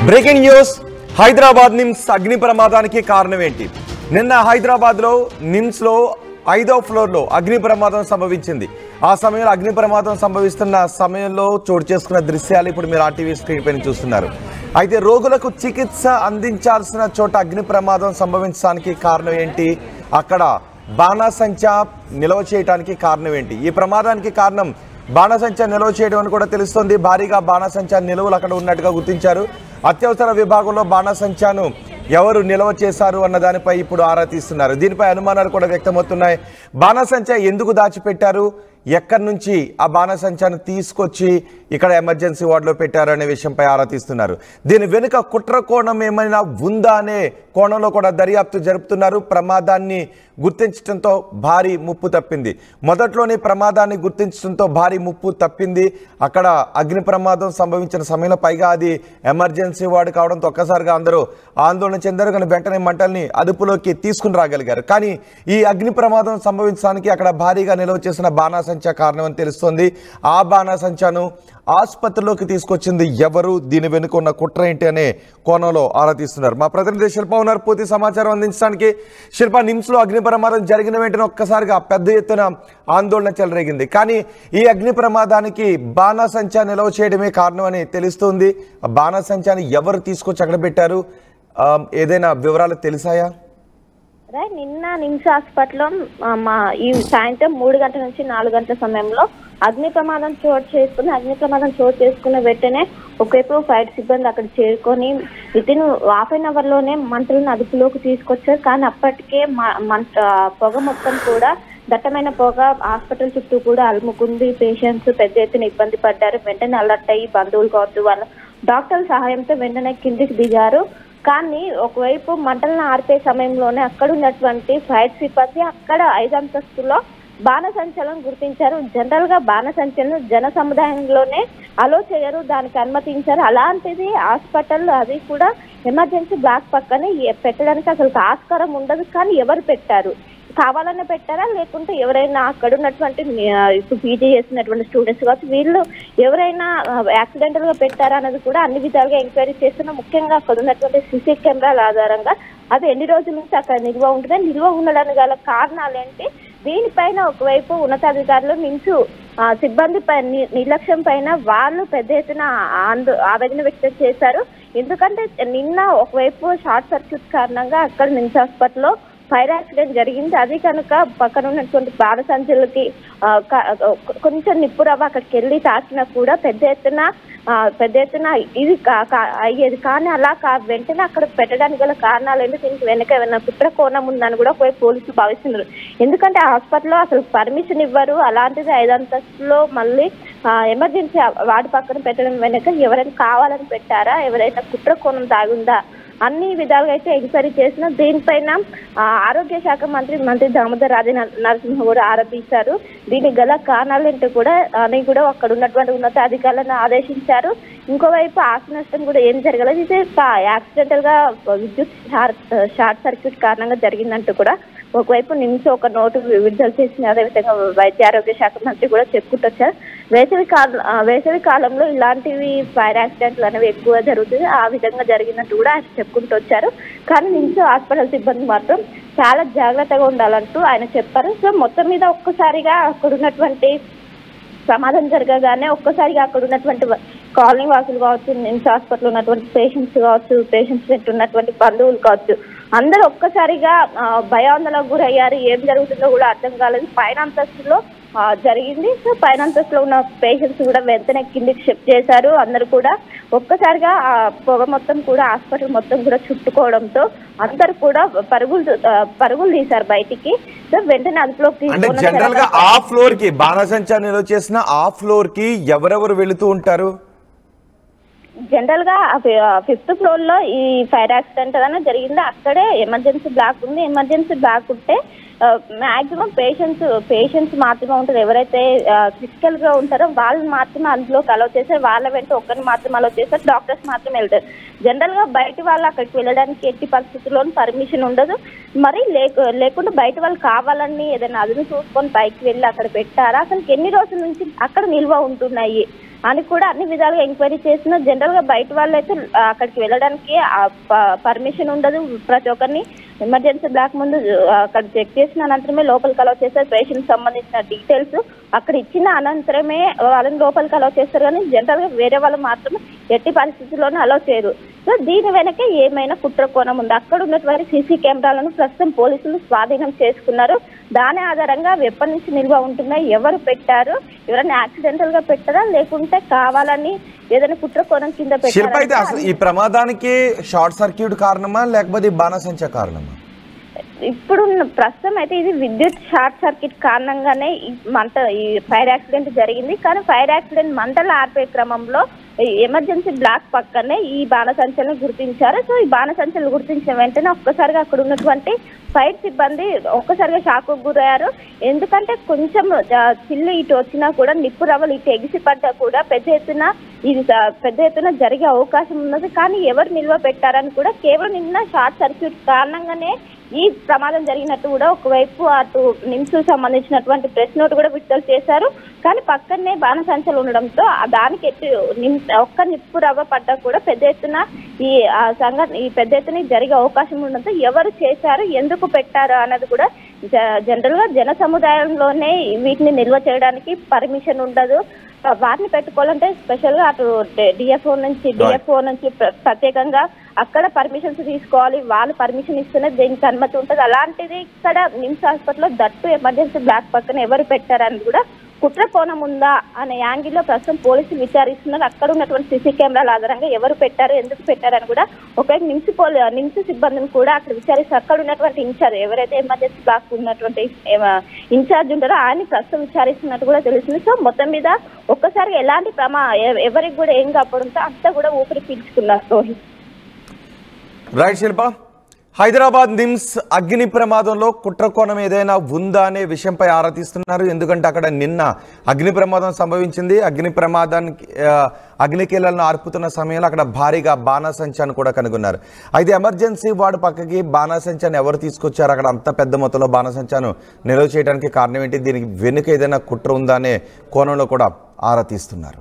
Breaking news Hyderabad NIMS అగ్ని ప్రమాదానికి కారణం ఏంటి? నిన్న హైదరాబాద్ లో నిమ్స్ లో 5వ ఫ్లోర్ లో అగ్ని ప్రమాదం సంభవించింది. ఆ సమయంలో అగ్ని ప్రమాదం సంభవిస్తున్న సమయంలో చోటు చేసుకున్న దృశ్యాలు ఇప్పుడు మీరు ఆర్టీవీ స్క్రీన్ పైన చూస్తున్నారు. అయితే రోగులకు చికిత్స అందించాల్సిన చోట అగ్ని ప్రమాదం సంభవించడానికి కారణం ఏంటి? అక్కడ బాణాసంచా నిల్వ చేయడానికి కారణం ఏంటి? ఈ ప్రమాదానికి కారణం బాణాసంచా నిల్వ చేయడం అని కూడా తెలుస్తోంది. భారీగా బాణాసంచా నిల్వలు అక్కడ ఉన్నట్టుగా గుర్తించారు. అత్యవసర విభాగంలో బాణాసంచాను ఎవరు నిల్వ చేశారు అన్న దానిపై ఇప్పుడు ఆరా తీస్తున్నారు. దీనిపై అనుమానాలు కూడా వ్యక్తమవుతున్నాయి. బాణాసంచా ఎందుకు దాచిపెట్టారు, ఎక్కడి నుంచి ఆ బాణాసంచాను తీసుకొచ్చి ఇక్కడ ఎమర్జెన్సీ వార్డులో పెట్టారు అనే విషయంపై ఆరా తీస్తున్నారు. దీని వెనుక కుట్ర కోణం ఏమైనా ఉందా అనే కోణంలో కూడా దర్యాప్తు జరుపుతున్నారు. ప్రమాదాన్ని గుర్తించడంతో భారీ ముప్పు తప్పింది. మొదట్లోనే ప్రమాదాన్ని గుర్తించడంతో భారీ ముప్పు తప్పింది. అక్కడ అగ్ని ప్రమాదం సంభవించిన సమయంలో పైగా అది ఎమర్జెన్సీ వార్డు కావడంతో ఒక్కసారిగా అందరూ ఆందోళన చెందారు. కానీ వెంటనే మంటల్ని అదుపులోకి తీసుకుని రాగలిగారు. కానీ ఈ అగ్ని ప్రమాదం సంభవించడానికి అక్కడ భారీగా నిల్వ చేసిన బాణాసంచా కారణం అని తెలుస్తోంది. ఆ బాణాసంచాను ఆసుపత్రిలోకి తీసుకొచ్చింది ఎవరు, దీని వెనుక ఉన్న కుట్ర ఏంటి అనే కోణంలో ఆరా తీస్తున్నారు. మా ప్రతినిధి శిల్ప ఉన్నారు పూర్తి సమాచారం అందించడానికి. శిల్ప, నిమ్స్ లో అగ్ని ప్రమాదం జరిగిన వెంటనే ఒక్కసారిగా పెద్ద ఎత్తున ఆందోళన చెలరేగింది. కానీ ఈ అగ్ని ప్రమాదానికి బాణాసంచా నిల్వ చేయడమే కారణం అని తెలుస్తుంది. బాణాసంచాని ఎవరు తీసుకొచ్చి అక్కడ పెట్టారు, ఏదైనా వివరాలు తెలిసాయా? నిన్న నిమ్స్ హాస్పిటల్లో ఈ సాయంత్రం 3 గంటల నుంచి 4 గంటల సమయంలో అగ్ని ప్రమాదం చోటు చేసుకున్న వెంటనే ఒకవైపు ఫైర్ సిబ్బంది అక్కడ చేరుకొని వితిన్ హాఫ్ అన్ అవర్ లోనే మంటలను అదుపులోకి తీసుకొచ్చారు. కానీ అప్పటికే పొగ మొత్తం కూడా దట్టమైన పొగ హాస్పిటల్ చుట్టూ కూడా అలుముకుంది. పేషెంట్స్ పెద్ద ఎత్తున ఇబ్బంది పడ్డారు. వెంటనే అలర్ట్ అయ్యి బంధువులు కావచ్చు వాళ్ళ డాక్టర్ల సహాయంతో వెంటనే కిందికి దిగారు. కానీ ఒకవైపు మంటలను ఆర్పే సమయంలోనే అక్కడ ఉన్నటువంటి ఫైర్ సిబ్బంది అక్కడ 5వ అంతస్తులో బాణసంచాలను గుర్తించారు. జనరల్ గా బాణసంచాలను జన సముదాయంలోనే అలో చేయరు, దానికి అనుమతించారు. అలాంటిది హాస్పిటల్, అది కూడా ఎమర్జెన్సీ బ్లాక్ పక్కనే పెట్టడానికి అసలు ఆస్కారం ఉండదు. కానీ ఎవరు పెట్టారు, కావాలనే పెట్టారా లేకుంటే ఎవరైనా అక్కడ ఉన్నటువంటి ఇప్పుడు పీజీ చేస్తున్నటువంటి స్టూడెంట్స్ కావచ్చు వీళ్ళు ఎవరైనా యాక్సిడెంటల్ గా పెట్టారా అన్నది కూడా అన్ని విధాలుగా ఎంక్వైరీ చేస్తున్నా. ముఖ్యంగా అక్కడ ఉన్నటువంటి సీసీ కెమెరాల ఆధారంగా అది ఎన్ని రోజుల నుంచి అక్కడ నిల్వ ఉంటుంది, నిల్వ ఉండడానికి గల కారణాలు ఏంటి, దీనిపైన ఒకవైపు ఉన్నతాధికారులు నిమ్స్ సిబ్బంది నిర్లక్ష్యం పైన వాళ్ళు పెద్ద ఎత్తున ఆవేదన వ్యక్తం చేశారు. ఎందుకంటే నిన్న ఒకవైపు షార్ట్ సర్క్యూట్ కారణంగా అక్కడ నిమ్స్ హాస్పిటల్లో ఫైర్ యాక్సిడెంట్ జరిగింది. అది కనుక పక్కన ఉన్నటువంటి బాణసంచులకి కొంచెం నిప్పు రవ్వ అక్కడికి వెళ్ళి తాకినా కూడా పెద్ద ఎత్తున ఇది అయ్యేది. కానీ అలా వెంటనే అక్కడ పెట్టడానికి గల కారణాలు ఏంటి, దీనికి వెనక ఏమైనా కుట్ర కోణం ఉందని కూడా పోలీసులు భావిస్తున్నారు. ఎందుకంటే హాస్పిటల్లో అసలు పర్మిషన్ ఇవ్వరు. అలాంటిది 5వ అంతస్తులో మళ్ళీ ఎమర్జెన్సీ వార్డు పక్కన పెట్టడం వెనక ఎవరైనా కావాలని పెట్టారా, ఎవరైనా కుట్ర కోణం దాగుందా అన్ని విధాలుగా అయితే ఎంక్వైరీ చేసిన. దీనిపైన ఆరోగ్య శాఖ మంత్రి దామోదర్ రాజనరసింహ కూడా ఆరోపించారు. దీనికి గల కారణాలు ఏంటో కూడా అక్కడ ఉన్నటువంటి ఉన్నతాధికారులను ఆదేశించారు. ఇంకోవైపు ఆస్తి నష్టం కూడా ఏం జరగలేదు, ఇది యాక్సిడెంటల్ గా విద్యుత్ షార్ట్ సర్క్యూట్ కారణంగా జరిగిందంటూ కూడా ఒకవైపు నిమ్స్ ఒక నోటు విడుదల చేసింది. అదేవిధంగా వైద్య ఆరోగ్య శాఖ మంత్రి కూడా చెప్పుకుంటూ వచ్చారు. వేసవి కాలంలో ఇలాంటివి ఫైర్ యాక్సిడెంట్లు అనేవి ఎక్కువ జరుగుతుంది, ఆ విధంగా జరిగినట్టు కూడా ఆయన చెప్పుకుంటూ వచ్చారు. కానీ నిమ్స్ హాస్పిటల్ సిబ్బంది మాత్రం చాలా జాగ్రత్తగా ఉండాలంటూ ఆయన చెప్పారు. సో మొత్తం మీద ఒక్కసారిగా అక్కడ ఉన్నటువంటి ప్రమాదం జరగగానే ఒక్కసారిగా అక్కడ ఉన్నటువంటి కాలనీ వాసులు కావచ్చు, నిమ్స్ హాస్పిటల్ ఉన్నటువంటి పేషెంట్స్ కావచ్చు, పేషెంట్స్ వెంట ఉన్నటువంటి బంధువులు కావచ్చు, అందరూ ఒక్కసారిగా భయాందోళనకు గురయ్యారు. ఏం జరుగుతుందో కూడా అర్థం కాలేదు. పైన అంతస్తులో జరిగింది. సో పైన అంతస్తులో ఉన్న పేషెంట్స్ కూడా వెంటనే కిందికి షిఫ్ట్ చేశారు. అందరూ కూడా ఒక్కసారిగా ఆ పొగ మొత్తం కూడా హాస్పిటల్ మొత్తం కూడా చుట్టుకోవడంతో అందరు కూడా పరుగులు తీశారు బయటికి. సో వెంటనే అదుపులోకి జనరల్ గా ఆ ఫ్లోర్ కి బాణాసంచా నిల్వ చేసిన ఆ ఫ్లోర్ కి ఎవరెవరు వెళుతూ ఉంటారు? జనరల్ గా 5th ఫ్లోర్ లో ఈ ఫైర్ యాక్సిడెంట్ అనేది జరిగింది. అక్కడే ఎమర్జెన్సీ బ్లాక్ ఉంది. ఎమర్జెన్సీ బ్లాక్ ఉంటే మాక్సిమం పేషెంట్స్ మాత్రమే ఉంటారు. ఎవరైతే క్రిటికల్ గా ఉంటారో వాళ్ళు మాత్రమే అందులోకి అలౌ చేశారు. వాళ్ళ వెంట ఒక్కరిని మాత్రమే అలౌ చేశారు. డాక్టర్స్ మాత్రమే వెళ్తారు. జనరల్ గా బయట వాళ్ళు అక్కడికి వెళ్ళడానికి ఎట్టి పరిస్థితుల్లోనూ పర్మిషన్ ఉండదు. మరి లేకుండా బయట వాళ్ళు కావాలని ఏదైనా అదును చూసుకొని పైకి వెళ్ళి అక్కడ పెట్టారా, అసలు ఎన్ని రోజుల నుంచి అక్కడ నిల్వ ఉంటున్నాయి అని కూడా అన్ని విధాలుగా ఎంక్వైరీ చేసిన జనరల్ గా బయట వాళ్ళు అయితే అక్కడికి వెళ్ళడానికి పర్మిషన్ ఉండదు. ప్రతి ఒక్కరిని ఎమర్జెన్సీ బ్లాక్ ముందు అక్కడ చెక్ చేసిన అనంతరమే లోపలికి అలౌ చేస్తారు. పేషెంట్ సంబంధించిన డీటెయిల్స్ అక్కడ ఇచ్చిన అనంతరమే వాళ్ళని లోపలికి అలౌ చేస్తారు. కానీ జనరల్ గా వేరే వాళ్ళు మాత్రమే ఎట్టి పరిస్థితుల్లోనూ అలౌ చేయరు. సో దీని వెనక ఏమైనా కుట్ర కోణం ఉంది. అక్కడ ఉన్నటువంటి సీసీ కెమెరాలను ప్రస్తుతం పోలీసులు స్వాధీనం చేసుకున్నారు. దాని ఆధారంగా ఎప్పటి నుంచి నిల్వ ఉంటున్నాయి, ఎవరు పెట్టారు, ఎవరైనా యాక్సిడెంటల్ గా పెట్టారా లేకుంటే కావాలని ఏదైనా కుట్ర కోణం కింద పెట్టారా? అసలు ఈ ప్రమాదానికి షార్ట్ సర్క్యూట్ కారణమా లేకపోతే బాణసంచ కారణమా? ఇప్పుడు ప్రస్తుతం అయితే ఇది విద్యుత్ షార్ట్ సర్క్యూట్ కారణంగానే ఈ ఫైర్ యాక్సిడెంట్ జరిగింది. కానీ ఫైర్ యాక్సిడెంట్ మంటలు ఆర్పే క్రమంలో ఎమర్జెన్సీ బ్లాక్ పక్కనే ఈ బాణసంచలను గుర్తించారు. సో ఈ బాణసంచలు గుర్తించిన వెంటనే ఒక్కసారిగా అక్కడ ఉన్నటువంటి ఫైర్ సిబ్బంది ఒక్కసారిగా షాక్ గురయ్యారు. ఎందుకంటే కొంచెం చిల్లు ఇటు వచ్చినా కూడా నిప్పు రవ్వలు ఇటు ఎగిసి పడ్డా కూడా పెద్ద ఎత్తున జరిగే అవకాశం ఉన్నది. కానీ ఎవరు నిల్వ పెట్టారని కూడా కేవలం నిన్న షార్ట్ సర్క్యూట్ కారణంగానే ఈ ప్రమాదం జరిగినట్టు కూడా ఒకవైపు అటు నిమ్స్ సంబంధించినటువంటి ప్రెస్ నోట్ కూడా విడుదల చేశారు. కానీ పక్కనే బాణసంచలు ఉండడంతో దానికి ఒక్క నిప్పు రవ్వ పడ్డా కూడా పెద్ద ఎత్తున పెద్ద ఎత్తున జరిగే అవకాశం ఉండడంతో ఎవరు చేశారు, ఎందుకు పెట్టారు అన్నది కూడా జనరల్ గా జన సముదాయంలోనే వీటిని నిల్వ చేయడానికి పర్మిషన్ ఉండదు. వాటిని పెట్టుకోవాలంటే స్పెషల్ గా అటు డిఎఫ్ఓ నుంచి ప్రత్యేకంగా అక్కడ పర్మిషన్స్ తీసుకోవాలి. వాళ్ళు పర్మిషన్ ఇస్తేనే దీనికి అనుమతి ఉంటుంది. అలాంటిది ఇక్కడ నిమ్స్ హాస్పిటల్లో దట్టు ఎమర్జెన్సీ బ్లాక్ పక్కన ఎవరు పెట్టారని కూడా కుట్ర కోణం ఉందా అనే యాంగిల్లో ప్రస్తుతం పోలీసులు విచారిస్తున్నారు. అక్కడ ఉన్నటువంటి సీసీ కెమెరాల ఆధారంగా ఎవరు పెట్టారు, ఎందుకు పెట్టారని కూడా ఒకవేళ నిమ్స్ సిబ్బందిని కూడా అక్కడ విచారిస్తారు. అక్కడ ఉన్నటువంటి ఇన్ఛార్జ్ ఎవరైతే ఎమర్జెన్సీ బ్లాక్ ఉన్నటువంటి ఇన్ఛార్జ్ ఉంటారో ఆయన ప్రస్తుతం విచారిస్తున్నట్టు కూడా తెలుస్తుంది. సో మొత్తం మీద ఒక్కసారి ఎలాంటి ఎవరికి కూడా ఏం కావడంతో అంతా కూడా ఊపిరి పీల్చుకున్నారు. రోహిత్ రైట్ శిల్ప, హైదరాబాద్ నిమ్స్ అగ్ని ప్రమాదంలో కుట్ర కోణం ఏదైనా ఉందా అనే విషయంపై ఆరా తీస్తున్నారు. ఎందుకంటే అక్కడ నిన్న అగ్ని ప్రమాదం సంభవించింది. అగ్ని ప్రమాదానికి అగ్నికీలను ఆర్పుతున్న సమయంలో అక్కడ భారీగా బాణాసంచాను కూడా కనుగొన్నారు. అయితే ఎమర్జెన్సీ వార్డు పక్కకి బాణాసంచాను ఎవరు తీసుకొచ్చారు, అక్కడ అంత పెద్ద మొత్తంలో బాణాసంచాను నిల్వ చేయడానికి కారణం ఏంటి, దీనికి వెనుక ఏదైనా కుట్ర ఉందా అనే కోణంలో కూడా ఆరా తీస్తున్నారు.